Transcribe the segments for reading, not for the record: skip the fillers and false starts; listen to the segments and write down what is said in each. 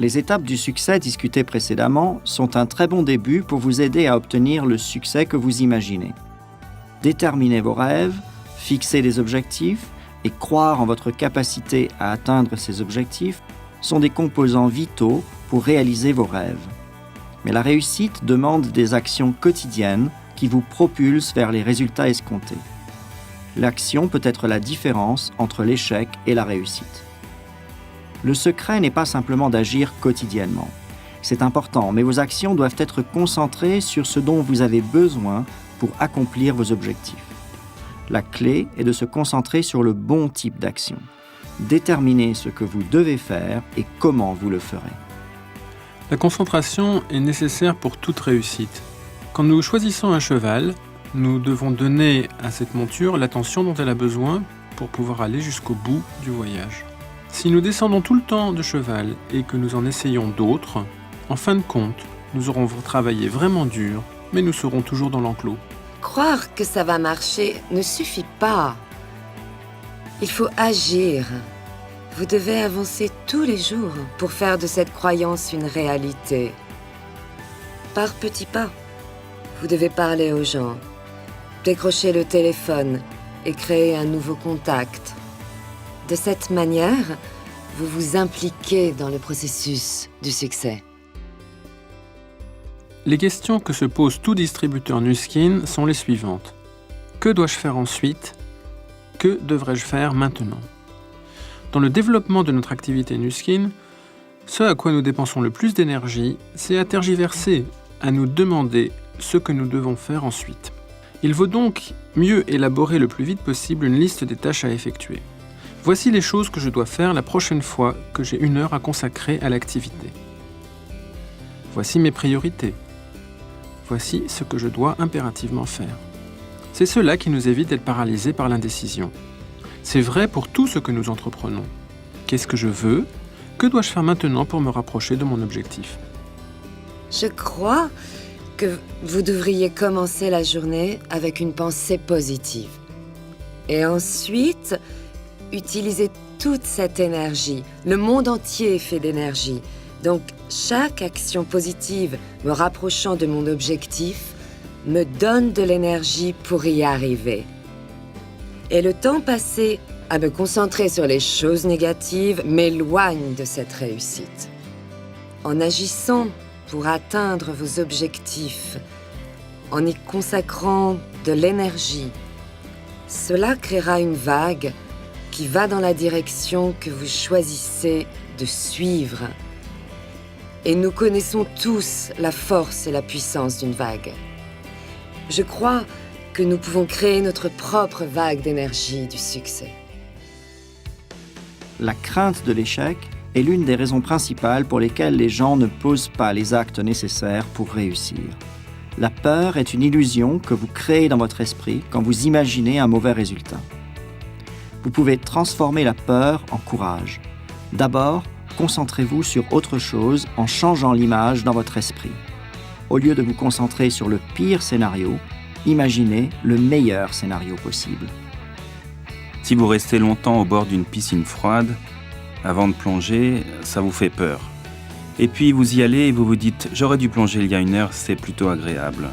Les étapes du succès discutées précédemment sont un très bon début pour vous aider à obtenir le succès que vous imaginez. Déterminez vos rêves, fixer des objectifs et croire en votre capacité à atteindre ces objectifs sont des composants vitaux pour réaliser vos rêves. Mais la réussite demande des actions quotidiennes qui vous propulsent vers les résultats escomptés. L'action peut être la différence entre l'échec et la réussite. Le secret n'est pas simplement d'agir quotidiennement. C'est important, mais vos actions doivent être concentrées sur ce dont vous avez besoin pour accomplir vos objectifs. La clé est de se concentrer sur le bon type d'action. Déterminez ce que vous devez faire et comment vous le ferez. La concentration est nécessaire pour toute réussite. Quand nous choisissons un cheval, nous devons donner à cette monture l'attention dont elle a besoin pour pouvoir aller jusqu'au bout du voyage. Si nous descendons tout le temps de cheval et que nous en essayons d'autres, en fin de compte, nous aurons travaillé vraiment dur, mais nous serons toujours dans l'enclos. Croire que ça va marcher ne suffit pas. Il faut agir. Vous devez avancer tous les jours pour faire de cette croyance une réalité. Par petits pas, vous devez parler aux gens, décrocher le téléphone et créer un nouveau contact. De cette manière, vous vous impliquez dans le processus du succès. Les questions que se pose tout distributeur Nuskin sont les suivantes. Que dois-je faire ensuite ? Que devrais-je faire maintenant ? Dans le développement de notre activité Nuskin, ce à quoi nous dépensons le plus d'énergie, c'est à tergiverser, à nous demander ce que nous devons faire ensuite. Il vaut donc mieux élaborer le plus vite possible une liste des tâches à effectuer. Voici les choses que je dois faire la prochaine fois que j'ai 1 heure à consacrer à l'activité. Voici mes priorités. Voici ce que je dois impérativement faire. C'est cela qui nous évite d'être paralysés par l'indécision. C'est vrai pour tout ce que nous entreprenons. Qu'est-ce que je veux ? Que dois-je faire maintenant pour me rapprocher de mon objectif ? Je crois que vous devriez commencer la journée avec une pensée positive. Et ensuite, utiliser toute cette énergie. Le monde entier est fait d'énergie. Donc, chaque action positive me rapprochant de mon objectif me donne de l'énergie pour y arriver. Et le temps passé à me concentrer sur les choses négatives m'éloigne de cette réussite. En agissant pour atteindre vos objectifs, en y consacrant de l'énergie, cela créera une vague qui va dans la direction que vous choisissez de suivre. Et nous connaissons tous la force et la puissance d'une vague. Je crois que nous pouvons créer notre propre vague d'énergie du succès. La crainte de l'échec est l'une des raisons principales pour lesquelles les gens ne posent pas les actes nécessaires pour réussir. La peur est une illusion que vous créez dans votre esprit quand vous imaginez un mauvais résultat. Vous pouvez transformer la peur en courage. D'abord, concentrez-vous sur autre chose en changeant l'image dans votre esprit. Au lieu de vous concentrer sur le pire scénario, imaginez le meilleur scénario possible. Si vous restez longtemps au bord d'une piscine froide, avant de plonger, ça vous fait peur. Et puis vous y allez et vous vous dites « j'aurais dû plonger il y a 1 heure, c'est plutôt agréable ».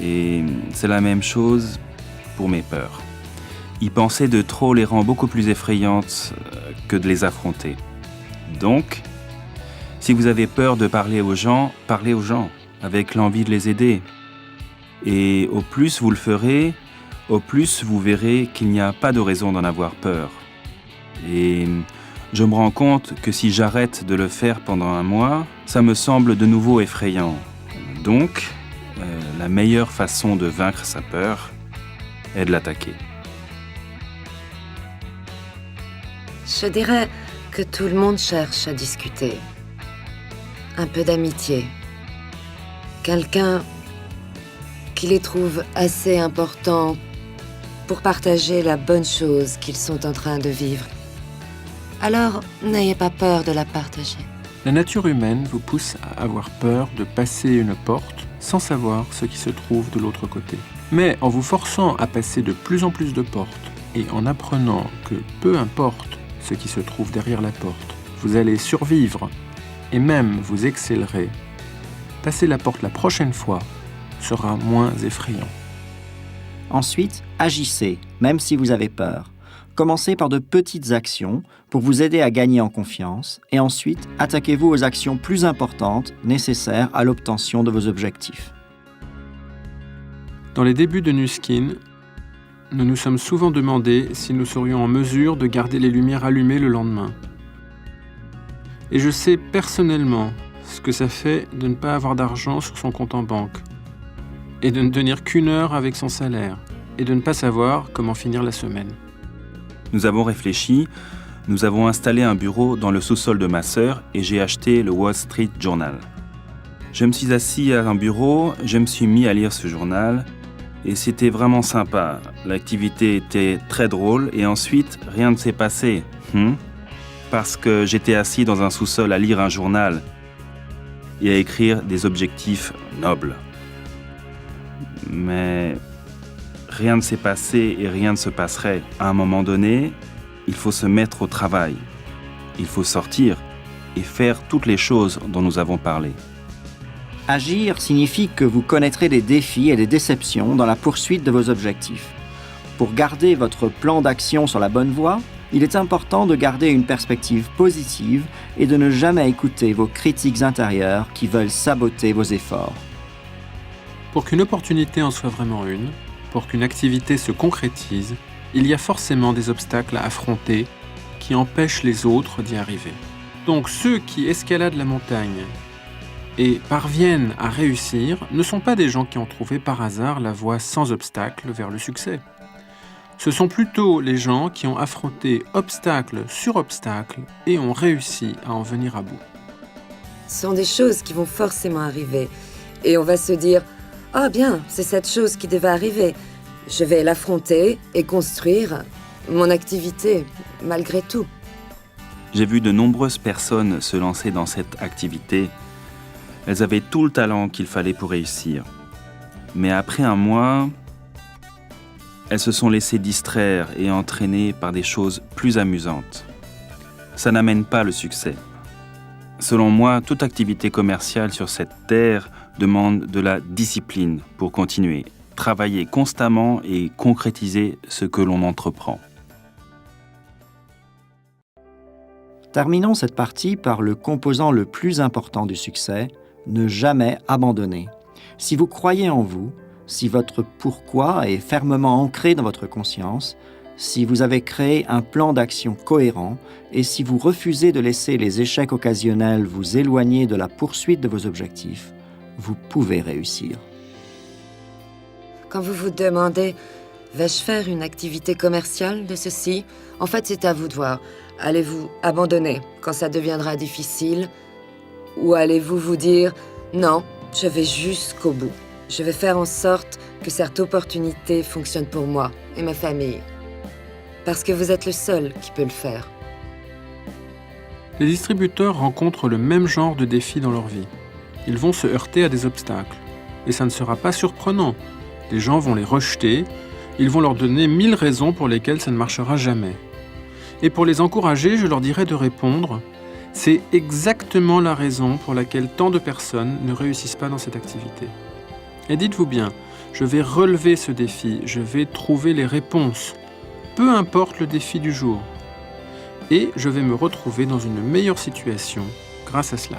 Et c'est la même chose pour mes peurs. Y penser de trop les rend beaucoup plus effrayantes que de les affronter. Donc, si vous avez peur de parler aux gens, parlez aux gens, avec l'envie de les aider. Et au plus vous le ferez, au plus vous verrez qu'il n'y a pas de raison d'en avoir peur. Et je me rends compte que si j'arrête de le faire pendant 1 mois, ça me semble de nouveau effrayant. Donc, la meilleure façon de vaincre sa peur est de l'attaquer. Je dirais que tout le monde cherche à discuter. Un peu d'amitié. Quelqu'un qui les trouve assez importants pour partager la bonne chose qu'ils sont en train de vivre. Alors, n'ayez pas peur de la partager. La nature humaine vous pousse à avoir peur de passer une porte sans savoir ce qui se trouve de l'autre côté. Mais en vous forçant à passer de plus en plus de portes et en apprenant que peu importe ce qui se trouve derrière la porte, vous allez survivre et même vous excellerez, passer la porte la prochaine fois sera moins effrayant. Ensuite, agissez, même si vous avez peur. Commencez par de petites actions pour vous aider à gagner en confiance et ensuite attaquez-vous aux actions plus importantes nécessaires à l'obtention de vos objectifs. Dans les débuts de Nu Skin, nous nous sommes souvent demandé si nous serions en mesure de garder les lumières allumées le lendemain. Et je sais personnellement ce que ça fait de ne pas avoir d'argent sur son compte en banque, et de ne tenir qu'une heure avec son salaire, et de ne pas savoir comment finir la semaine. Nous avons réfléchi, nous avons installé un bureau dans le sous-sol de ma sœur et j'ai acheté le Wall Street Journal. Je me suis assis à un bureau, je me suis mis à lire ce journal et c'était vraiment sympa. L'activité était très drôle et ensuite, rien ne s'est passé. Parce que j'étais assis dans un sous-sol à lire un journal et à écrire des objectifs nobles. Mais rien ne s'est passé et rien ne se passerait. À un moment donné, il faut se mettre au travail. Il faut sortir et faire toutes les choses dont nous avons parlé. Agir signifie que vous connaîtrez des défis et des déceptions dans la poursuite de vos objectifs. Pour garder votre plan d'action sur la bonne voie, il est important de garder une perspective positive et de ne jamais écouter vos critiques intérieures qui veulent saboter vos efforts. Pour qu'une opportunité en soit vraiment une, pour qu'une activité se concrétise, il y a forcément des obstacles à affronter qui empêchent les autres d'y arriver. Donc ceux qui escaladent la montagne et parviennent à réussir ne sont pas des gens qui ont trouvé par hasard la voie sans obstacle vers le succès. Ce sont plutôt les gens qui ont affronté obstacle sur obstacle et ont réussi à en venir à bout. Ce sont des choses qui vont forcément arriver. Et on va se dire « Ah bien, c'est cette chose qui devait arriver. Je vais l'affronter et construire mon activité, malgré tout. » J'ai vu de nombreuses personnes se lancer dans cette activité. Elles avaient tout le talent qu'il fallait pour réussir. Mais après un mois, elles se sont laissées distraire et entraîner par des choses plus amusantes. Ça n'amène pas le succès. Selon moi, toute activité commerciale sur cette terre demande de la discipline pour continuer, travailler constamment et concrétiser ce que l'on entreprend. Terminons cette partie par le composant le plus important du succès, ne jamais abandonner. Si vous croyez en vous, si votre pourquoi est fermement ancré dans votre conscience, si vous avez créé un plan d'action cohérent et si vous refusez de laisser les échecs occasionnels vous éloigner de la poursuite de vos objectifs, vous pouvez réussir. Quand vous vous demandez « Vais-je faire une activité commerciale de ceci ?» En fait, c'est à vous de voir. Allez-vous abandonner quand ça deviendra difficile? Ou allez-vous vous dire « Non, je vais jusqu'au bout. Je vais faire en sorte que cette opportunité fonctionne pour moi et ma famille. » Parce que vous êtes le seul qui peut le faire. Les distributeurs rencontrent le même genre de défis dans leur vie. Ils vont se heurter à des obstacles. Et ça ne sera pas surprenant. Les gens vont les rejeter, ils vont leur donner 1000 raisons pour lesquelles ça ne marchera jamais. Et pour les encourager, je leur dirais de répondre « C'est exactement la raison pour laquelle tant de personnes ne réussissent pas dans cette activité. » Et dites-vous bien, je vais relever ce défi, je vais trouver les réponses, peu importe le défi du jour. Et je vais me retrouver dans une meilleure situation grâce à cela.